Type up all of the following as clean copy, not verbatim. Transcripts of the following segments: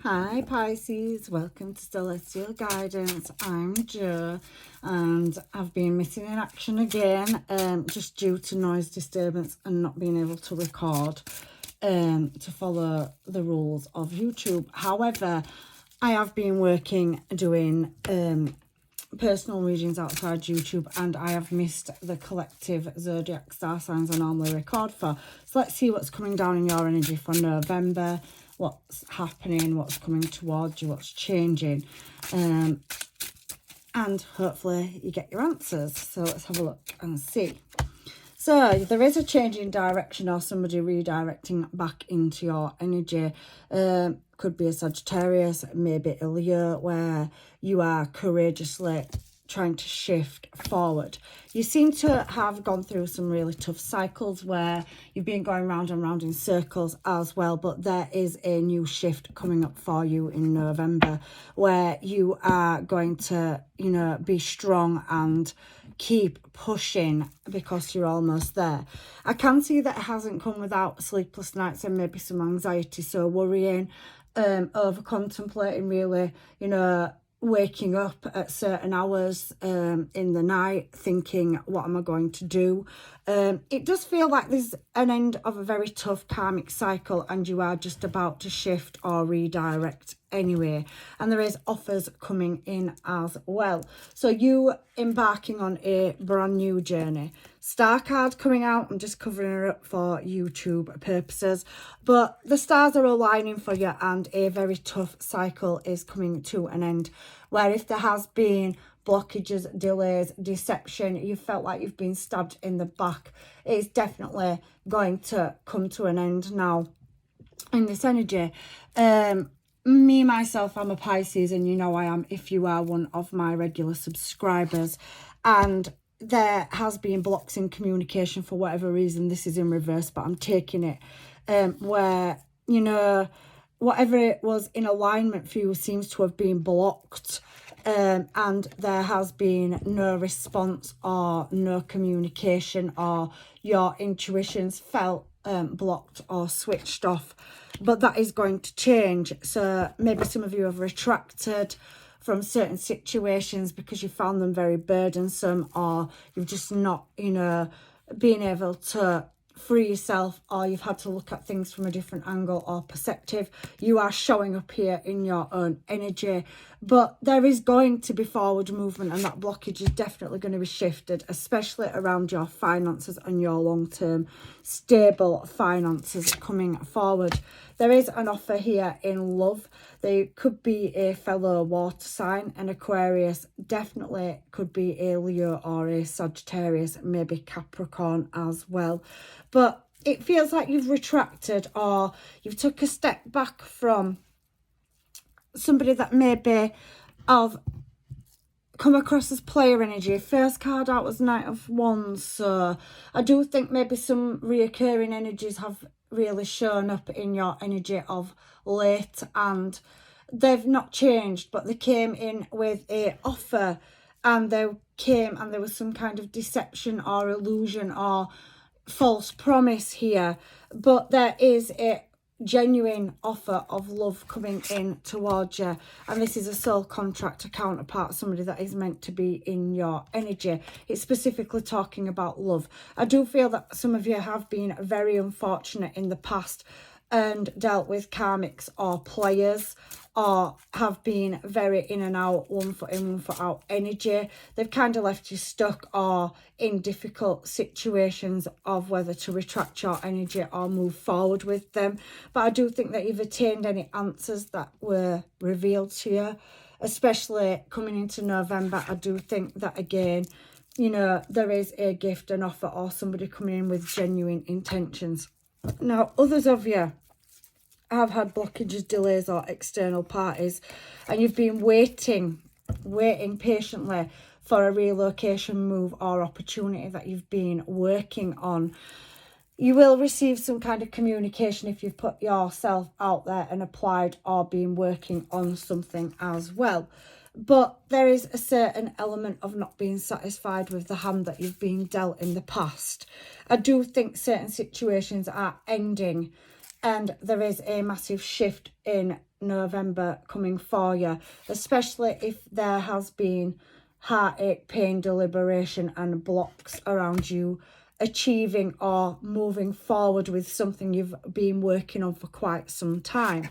Hi Pisces, welcome to Celestial Guidance. I'm Jo and I've been missing in action again just due to noise disturbance and not being able to record to follow the rules of YouTube. However, I have been working doing personal readings outside YouTube and I have missed the collective zodiac star signs I normally record for. So let's see what's coming down in your energy for November, what's happening, what's coming towards you, what's changing, and hopefully you get your answers. So let's have a look and see. So there is a change in direction or somebody redirecting back into your energy. Could be a Sagittarius, maybe a Leo, where you are courageously trying to shift forward. You seem to have gone through some really tough cycles where you've been going round and round in circles as well, but there is a new shift coming up for you in November where you are going to, be strong and keep pushing because you're almost there. I can see that it hasn't come without sleepless nights and maybe some anxiety, so worrying, over contemplating, really, waking up at certain hours in the night thinking, what am I going to do? It does feel like there's an end of a very tough karmic cycle and you are just about to shift or redirect anyway, and there is offers coming in as well, so you embarking on a brand new journey. Star card coming out, I'm just covering her up for YouTube purposes, but the stars are aligning for you and a very tough cycle is coming to an end, where if there has been blockages, delays, deception, you felt like you've been stabbed in the back, it's definitely going to come to an end now in this energy. Me, myself, I'm a Pisces, and you know I am if you are one of my regular subscribers. And there has been blocks in communication for whatever reason. This is in reverse, but I'm taking it where, whatever it was in alignment for you seems to have been blocked. And there has been no response or no communication, or your intuitions felt blocked or switched off, but that is going to change. So maybe some of you have retracted from certain situations because you found them very burdensome, or you've just not been able to free yourself, or you've had to look at things from a different angle or perspective. You are showing up here in your own energy, but there is going to be forward movement, and that blockage is definitely going to be shifted, especially around your finances and your long-term stable finances coming forward. There is an offer here in love. There could be a fellow water sign, an Aquarius, definitely could be a Leo or a Sagittarius, maybe Capricorn as well. But it feels like you've retracted, or you've took a step back from somebody that maybe have come across as player energy. First card out was Knight of Wands, so I do think maybe some reoccurring energies have really shown up in your energy of late, and they've not changed, but they came in with a offer, and they came and there was some kind of deception or illusion or false promise here, but there is a genuine offer of love coming in towards you, and this is a soul contract, a counterpart, somebody that is meant to be in your energy. It's specifically talking about love. I do feel that some of you have been very unfortunate in the past and dealt with karmics or players, or have been very in and out, 1 foot in, 1 foot out energy. They've kind of left you stuck or in difficult situations of whether to retract your energy or move forward with them. But I do think that you've attained any answers that were revealed to you, especially coming into November. I do think that, again, there is a gift, an offer, or somebody coming in with genuine intentions. Now, others of you have had blockages, delays, or external parties, and you've been waiting patiently for a relocation move or opportunity that you've been working on. You will receive some kind of communication if you've put yourself out there and applied or been working on something as well. But there is a certain element of not being satisfied with the hand that you've been dealt in the past. I do think certain situations are ending, and there is a massive shift in November coming for you, especially if there has been heartache, pain, deliberation and blocks around you achieving or moving forward with something you've been working on for quite some time.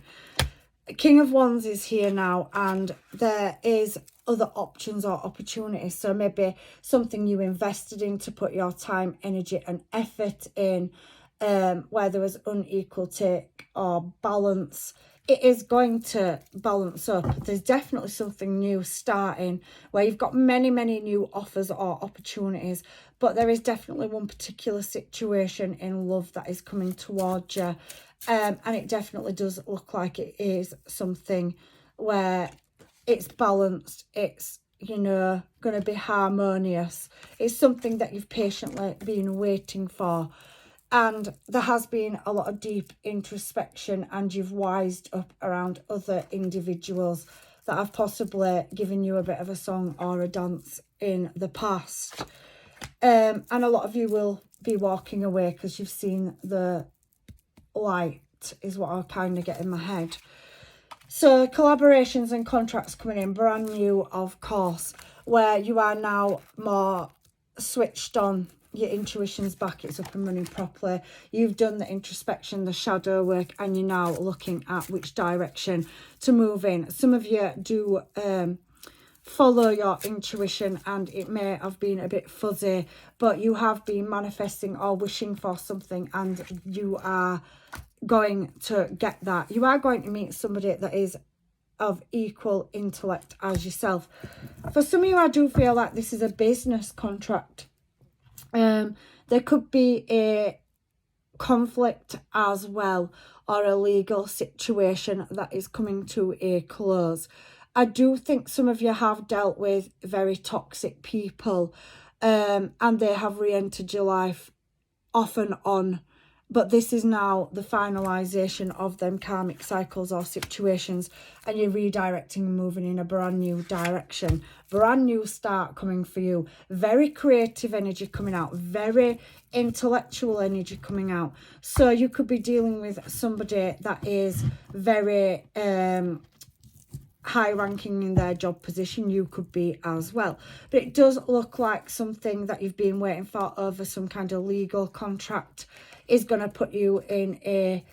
King of Wands is here now, and there is other options or opportunities. So maybe something you invested in to put your time, energy and effort in, where there was unequal take or balance. It is going to balance up. There's definitely something new starting where you've got many new offers or opportunities, but there is definitely one particular situation in love that is coming towards you. And it definitely does look like it is something where it's balanced, it's, you know, going to be harmonious. It's something that you've patiently been waiting for. And there has been a lot of deep introspection, and you've wised up around other individuals that have possibly given you a bit of a song or a dance in the past. And a lot of you will be walking away because you've seen the light, is what I kind of get in my head. So collaborations and contracts coming in, brand new, of course, where you are now more switched on. Your intuition's back, it's up and running properly. You've done the introspection, the shadow work, and you're now looking at which direction to move in. Some of you do follow your intuition, and it may have been a bit fuzzy, but you have been manifesting or wishing for something, and you are going to get that. You are going to meet somebody that is of equal intellect as yourself. For some of you, I do feel like this is a business contract. There could be a conflict as well, or a legal situation that is coming to a close. I do think some of you have dealt with very toxic people, and they have re-entered your life off and on. But this is now the finalisation of them karmic cycles or situations, and you're redirecting and moving in a brand new direction. Brand new start coming for you. Very creative energy coming out. Very intellectual energy coming out. So you could be dealing with somebody that is very high ranking in their job position. You could be as well. But it does look like something that you've been waiting for over some kind of legal contract is going to put you in a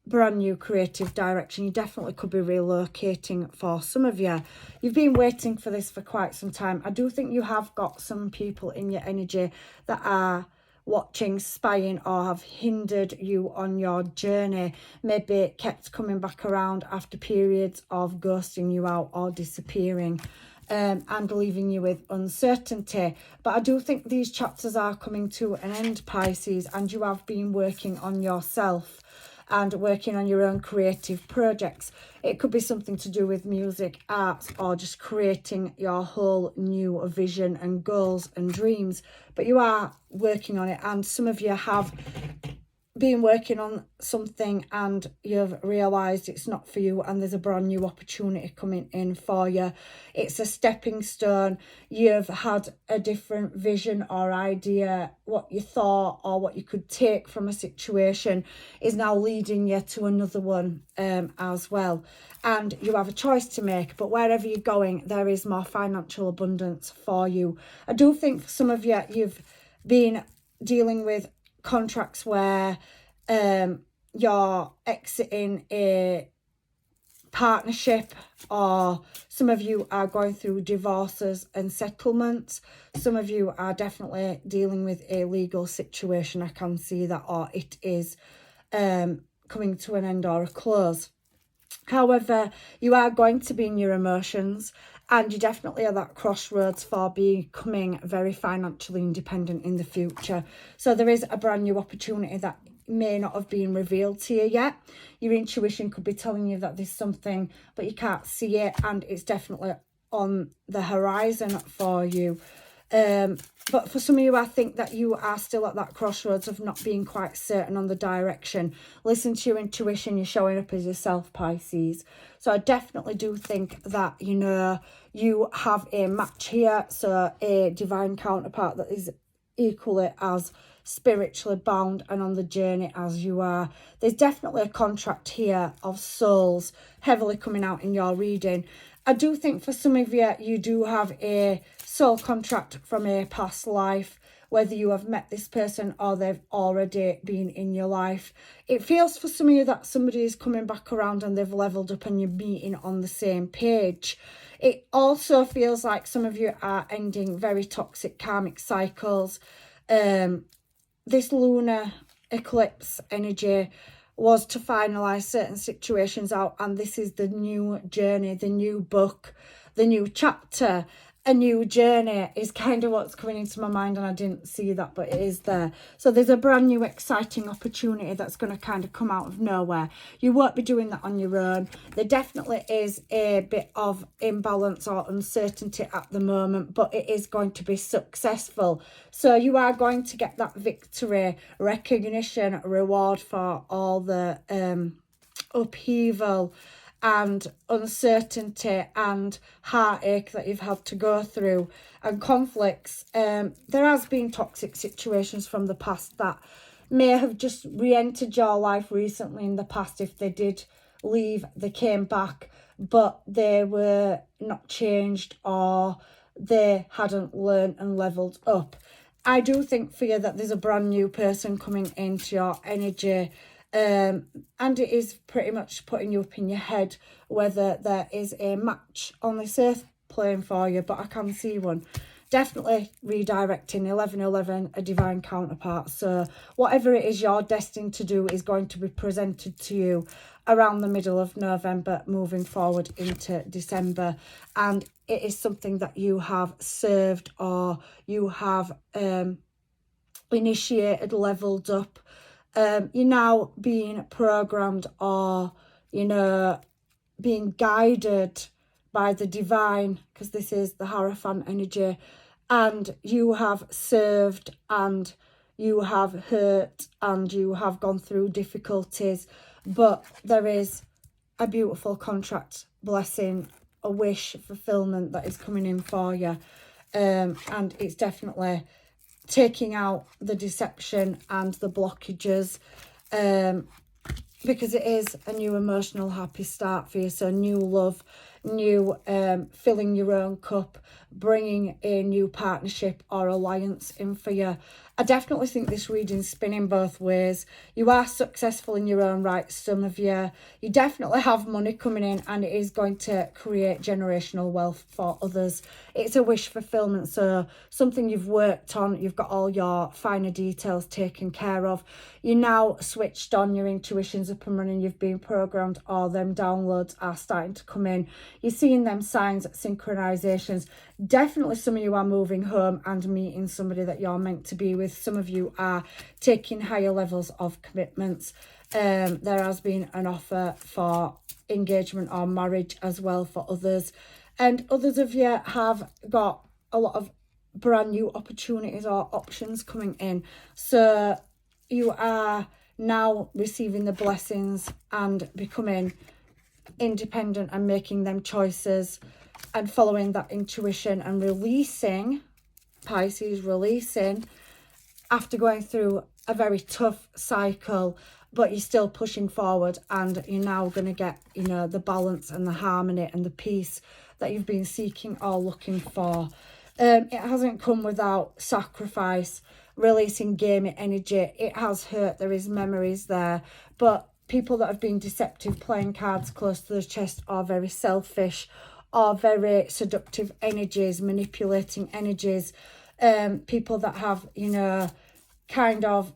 brand new creative direction. You definitely could be relocating for some of you. You've been waiting for this for quite some time. I do think you have got some people in your energy that are watching, spying, or have hindered you on your journey. Maybe kept coming back around after periods of ghosting you out or disappearing. And leaving you with uncertainty. But I do think these chapters are coming to an end, Pisces, and you have been working on yourself and working on your own creative projects. It could be something to do with music, arts, or just creating your whole new vision and goals and dreams. But you are working on it, and some of you have been working on something and you've realised it's not for you, and there's a brand new opportunity coming in for you. It's a stepping stone. You've had a different vision or idea. What you thought or what you could take from a situation is now leading you to another one as well. And you have a choice to make, but wherever you're going, there is more financial abundance for you. I do think for some of you, you've been dealing with contracts where you're exiting a partnership, or some of you are going through divorces and settlements. Some of you are definitely dealing with a legal situation. I can see that, or it is coming to an end or a close. However, you are going to be in your emotions, and you definitely are at that crossroads for becoming very financially independent in the future. So there is a brand new opportunity that may not have been revealed to you yet. Your intuition could be telling you that there's something, but you can't see it, and it's definitely on the horizon for you. But for some of you, I think that you are still at that crossroads of not being quite certain on the direction. Listen to your intuition. You're showing up as yourself, Pisces. So I definitely do think that, you know, you have a match here. So a divine counterpart that is equally as spiritually bound and on the journey as you are. There's definitely a contract here of souls heavily coming out in your reading. I do think for some of you, you do have a soul contract from a past life, whether you have met this person or they've already been in your life. It feels for some of you that somebody is coming back around and they've leveled up and you're meeting on the same page. It also feels like some of you are ending very toxic karmic cycles. This lunar eclipse energy was to finalize certain situations out, and this is the new journey, the new book, the new chapter. A new journey is kind of what's coming into my mind, and I didn't see that, but it is there. So there's a brand new exciting opportunity that's going to kind of come out of nowhere. You won't be doing that on your own. There definitely is a bit of imbalance or uncertainty at the moment, but it is going to be successful. So you are going to get that victory, recognition, reward for all the upheaval and uncertainty and heartache that you've had to go through and conflicts. There has been toxic situations from the past that may have just re-entered your life recently in the past. If they did leave, they came back, but they were not changed or they hadn't learned and leveled up. I do think for you that there's a brand new person coming into your energy. And it is pretty much putting you up in your head whether there is a match on this earth plane for you, but I can see one. Definitely redirecting 1111, a divine counterpart. So whatever it is you're destined to do is going to be presented to you around the middle of November, moving forward into December. And it is something that you have served or you have initiated, leveled up. You're now being programmed or, you know, being guided by the divine, because this is the Hierophant energy, and you have served and you have hurt and you have gone through difficulties, but there is a beautiful contract, blessing, a wish fulfillment that is coming in for you, and it's definitely taking out the deception and the blockages, because it is a new emotional happy start for you. So new love, new filling your own cup, bringing a new partnership or alliance in for you. I definitely think this reading's spinning both ways. You are successful in your own right, some of you. You definitely have money coming in, and it is going to create generational wealth for others. It's a wish fulfillment, so something you've worked on, you've got all your finer details taken care of. You're now switched on, your intuition's up and running, you've been programmed, or them downloads are starting to come in. You're seeing them signs, synchronizations. Definitely some of you are moving home and meeting somebody that you're meant to be with. Some of you are taking higher levels of commitments. There has been an offer for engagement or marriage as well for others. And others of you have got a lot of brand new opportunities or options coming in. So you are now receiving the blessings and becoming independent and making them choices and following that intuition and releasing, Pisces, releasing after going through a very tough cycle, but you're still pushing forward, and you're now going to get, you know, the balance and the harmony and the peace that you've been seeking or looking for. It hasn't come without sacrifice, releasing gamey energy. It has hurt, there is memories there, but people that have been deceptive, playing cards close to the chest, are very selfish, are very seductive energies, manipulating energies, people that have, you know, kind of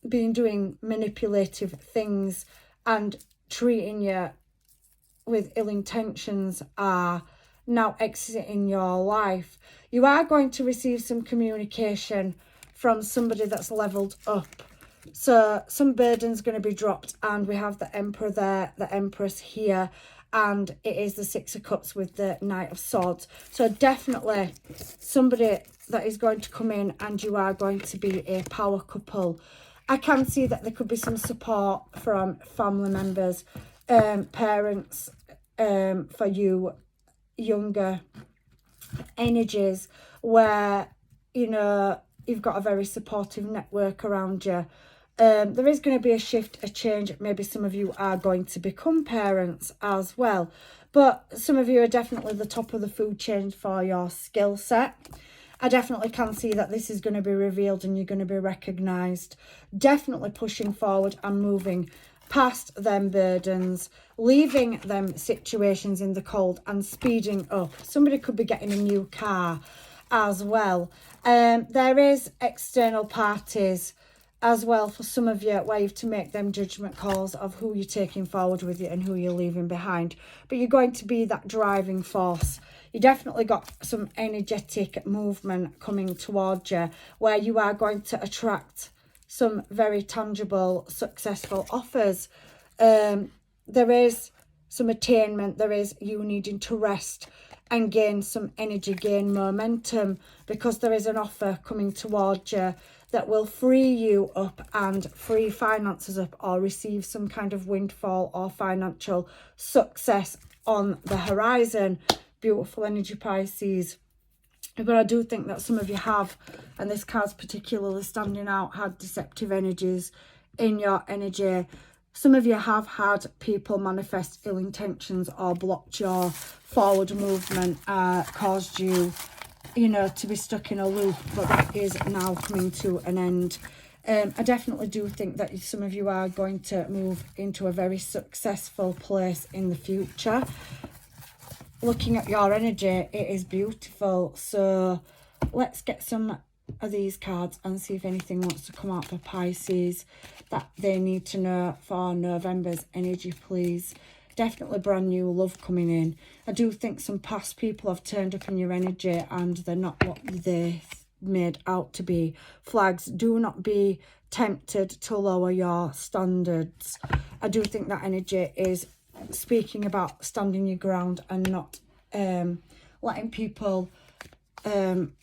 been doing manipulative things and treating you with ill intentions are now exiting your life. You are going to receive some communication from somebody that's leveled up. So some burden's going to be dropped, and we have the Emperor there, the Empress here, and it is the Six of Cups with the Knight of Swords. So definitely somebody that is going to come in, and you are going to be a power couple. I can see that there could be some support from family members, parents, for you younger energies, where, you know, you've got a very supportive network around you. There is going to be a shift, a change. Maybe some of you are going to become parents as well. But some of you are definitely the top of the food chain for your skill set. I definitely can see that this is going to be revealed and you're going to be recognised. Definitely pushing forward and moving past them burdens, leaving them situations in the cold and speeding up. Somebody could be getting a new car as well. There is external parties as well for some of you, where you have to make them judgment calls of who you're taking forward with you and who you're leaving behind. But you're going to be that driving force. You definitely got some energetic movement coming towards you, where you are going to attract some very tangible, successful offers. There is some attainment. There is you needing to rest and gain some energy, gain momentum, because there is an offer coming towards you that will free you up and free finances up, or receive some kind of windfall or financial success on the horizon. Beautiful energy, Pisces. But I do think that some of you have, and this card's particularly standing out, had deceptive energies in your energy. Some of you have had people manifest ill intentions or blocked your forward movement, caused you, you know, to be stuck in a loop, but that is now coming to an end. I definitely do think that some of you are going to move into a very successful place in the future. Looking at your energy, it is beautiful. So let's get some of these cards and see if anything wants to come out for Pisces that they need to know for November's energy, please. Definitely brand new love coming in. I do think some past people have turned up in your energy and they're not what they made out to be. Flags, do not be tempted to lower your standards. I do think that energy is speaking about standing your ground and not letting people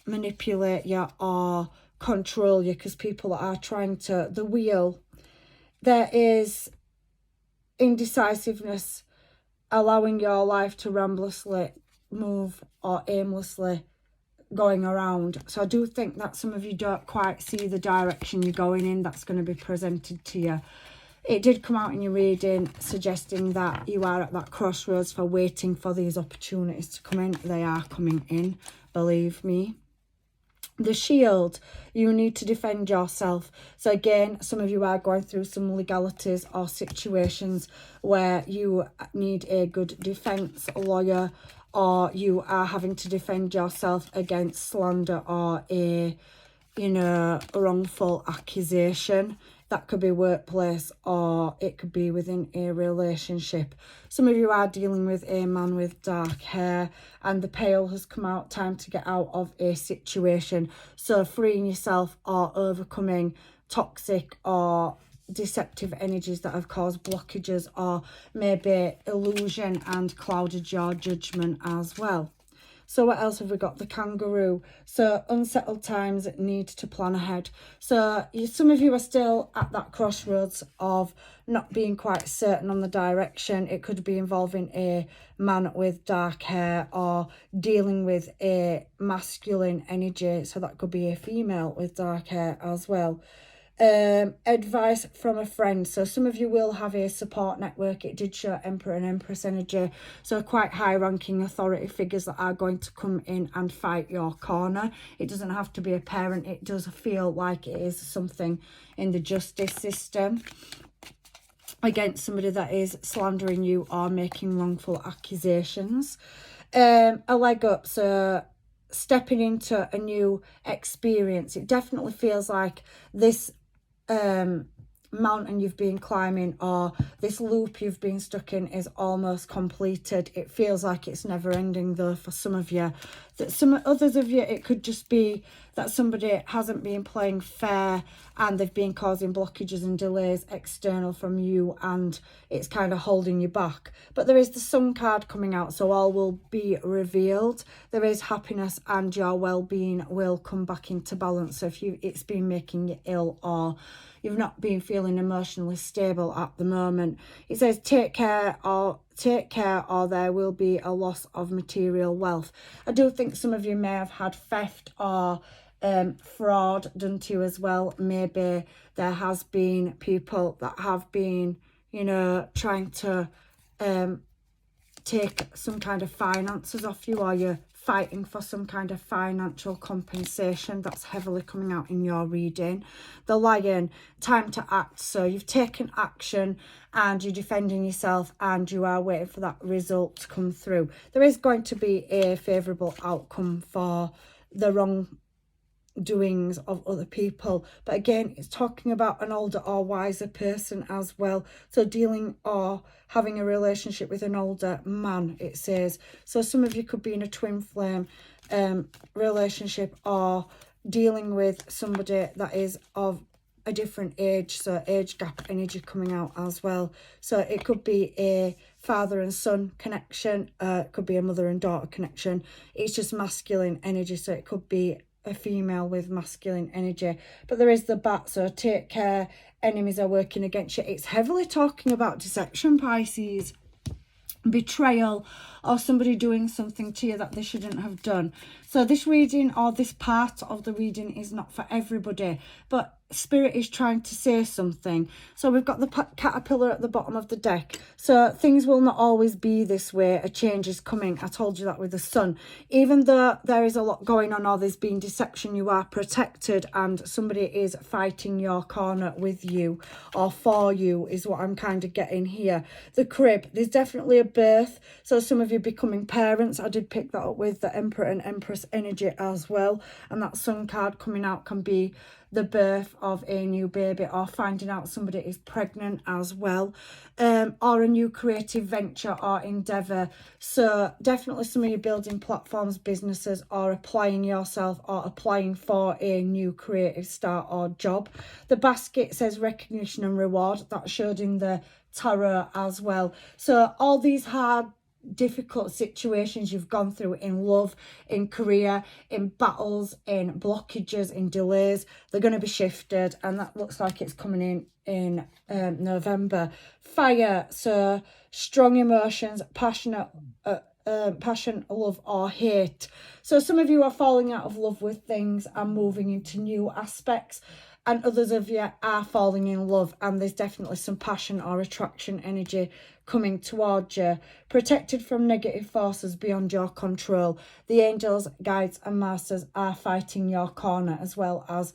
manipulate you or control you, because people are trying to, the wheel, there is indecisiveness, allowing your life to ramblously move or aimlessly going around. So I do think that some of you don't quite see the direction you're going in that's going to be presented to you. It did come out in your reading suggesting that you are at that crossroads for waiting for these opportunities to come in. They are coming in, believe me. The shield, you need to defend yourself. So again, some of you are going through some legalities or situations where you need a good defense lawyer, or you are having to defend yourself against slander or a, you know, wrongful accusation. That could be workplace or it could be within a relationship. Some of you are dealing with a man with dark hair and the pale has come out, time to get out of a situation. So freeing yourself or overcoming toxic or deceptive energies that have caused blockages or maybe illusion and clouded your judgment as well. So what else have we got? The kangaroo. So unsettled times, need to plan ahead. So some of you are still at that crossroads of not being quite certain on the direction. It could be involving a man with dark hair or dealing with a masculine energy. So that could be a female with dark hair as well. Advice from a friend. So some of you will have a support network. It did show Emperor and Empress energy, so quite high ranking authority figures that are going to come in and fight your corner. It doesn't have to be a parent. It does feel like it is something in the justice system against somebody that is slandering you or making wrongful accusations. A leg up. So stepping into a new experience. It definitely feels like this mountain you've been climbing or this loop you've been stuck in is almost completed. It feels like it's never ending though for some of you. That some others of you, it could just be that somebody hasn't been playing fair and they've been causing blockages and delays external from you and it's kind of holding you back. But there is the Sun card coming out, so all will be revealed. There is happiness and your well-being will come back into balance. So if it's been making you ill or you've not been feeling emotionally stable at the moment, it says take care or there will be a loss of material wealth. I do think some of you may have had theft or fraud done to you as well. Maybe there has been people that have been, you know, trying to take some kind of finances off you, or you're fighting for some kind of financial compensation. That's heavily coming out in your reading. The Lion, time to act. So you've taken action and you're defending yourself and you are waiting for that result to come through. There is going to be a favourable outcome for the wrongdoings of other people, but again, it's talking about an older or wiser person as well. So dealing or having a relationship with an older man, it says. So some of you could be in a twin flame relationship, or dealing with somebody that is of a different age, so age gap energy coming out as well. So it could be a father and son connection, it could be a mother and daughter connection. It's just masculine energy, so it could be a female with masculine energy. But there is the bat, so take care, enemies are working against you. It's heavily talking about deception, Pisces, betrayal, or somebody doing something to you that they shouldn't have done. So this reading, or this part of the reading, is not for everybody, but Spirit is trying to say something. So we've got the caterpillar at the bottom of the deck. So things will not always be this way. A change is coming. I told you that with the sun. Even though there is a lot going on, or there's been deception, you are protected, and somebody is fighting your corner with you or for you, is what I'm kind of getting here. The crib, there's definitely a birth. So some of you becoming parents. I did pick that up with the Emperor and Empress energy as well. And that sun card coming out can be the birth of a new baby, or finding out somebody is pregnant as well, or a new creative venture or endeavour. So definitely some of you building platforms, businesses, or applying yourself, or applying for a new creative start or job. The basket says recognition and reward. That showed in the tarot as well. So all these hard, difficult situations you've gone through in love, in career, in battles, in blockages, in delays, they're going to be shifted, and that looks like it's coming in November. Fire, so strong emotions, passionate passion, love, or hate. So some of you are falling out of love with things and moving into new aspects, and others of you are falling in love, and there's definitely some passion or attraction energy coming towards you. Protected from negative forces beyond your control. The angels, guides, and masters are fighting your corner, as well as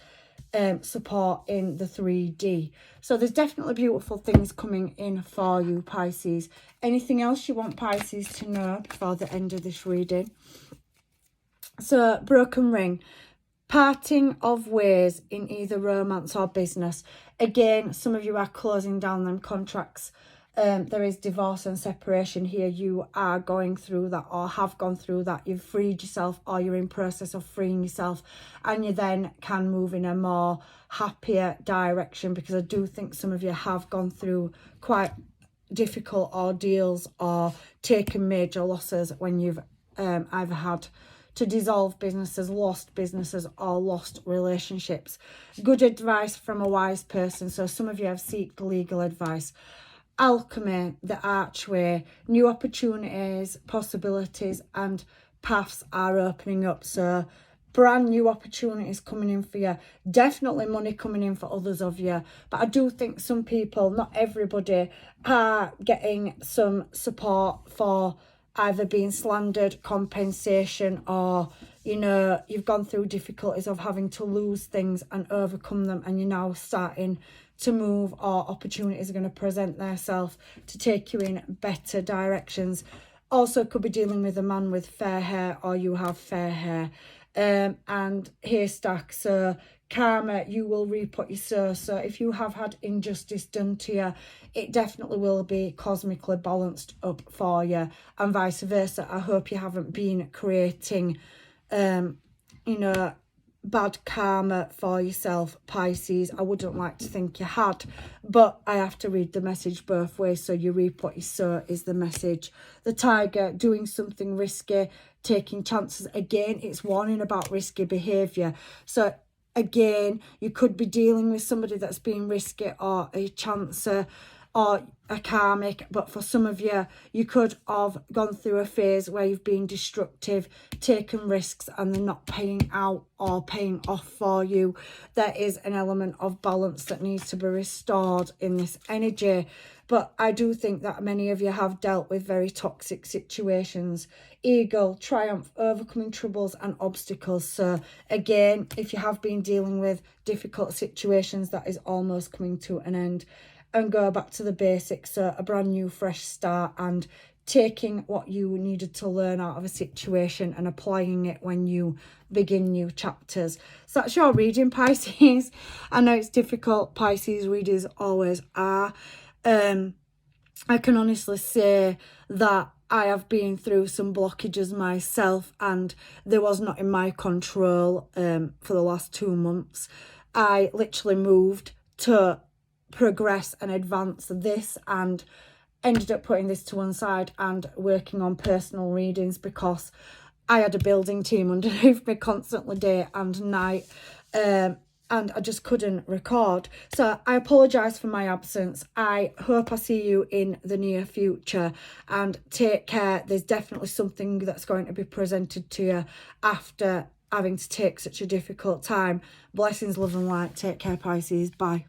support in the 3D. So there's definitely beautiful things coming in for you, Pisces. Anything else you want Pisces to know before the end of this reading? So broken ring, parting of ways in either romance or business. Again, some of you are closing down them contracts. There is divorce and separation here. You are going through that, or have gone through that. You've freed yourself, or you're in process of freeing yourself, and you then can move in a more happier direction, because I do think some of you have gone through quite difficult ordeals or taken major losses when you've either had to dissolve businesses, lost businesses, or lost relationships. Good advice from a wise person. So some of you have sought legal advice. Alchemy, the archway, new opportunities, possibilities, and paths are opening up. So brand new opportunities coming in for you. Definitely money coming in for others of you. But I do think some people, not everybody, are getting some support for either being slandered, compensation, or, you know, you've gone through difficulties of having to lose things and overcome them, and you're now starting to move, or opportunities are going to present themselves to take you in better directions. Also could be dealing with a man with fair hair, or you have fair hair. And haystack, so karma, you will reap what you sow. So if you have had injustice done to you, it definitely will be cosmically balanced up for you, and vice versa. I hope you haven't been creating you know, bad karma for yourself, Pisces. I wouldn't like to think you had, but I have to read the message both ways. So you reap what you sow is the message. The tiger, doing something risky, taking chances. Again, it's warning about risky behavior. So again, you could be dealing with somebody that's being risky or a chancer. or a karmic, but for some of you, you could have gone through a phase where you've been destructive, taken risks, and they're not paying out or paying off for you. There is an element of balance that needs to be restored in this energy. But I do think that many of you have dealt with very toxic situations. Eagle, triumph, overcoming troubles and obstacles. So again, if you have been dealing with difficult situations, that is almost coming to an end. And go back to the basics, so a brand new fresh start, and taking what you needed to learn out of a situation and applying it when you begin new chapters. So that's your reading, Pisces. I know it's difficult, Pisces readers always are. I can honestly say that I have been through some blockages myself, and they was not in my control for the last 2 months. I literally moved to progress and advance this, and ended up putting this to one side and working on personal readings because I had a building team underneath me constantly day and night, and I just couldn't record. So I apologise for my absence. I hope I see you in the near future, and take care. There's definitely something that's going to be presented to you after having to take such a difficult time. Blessings, love and light. Take care, Pisces. Bye.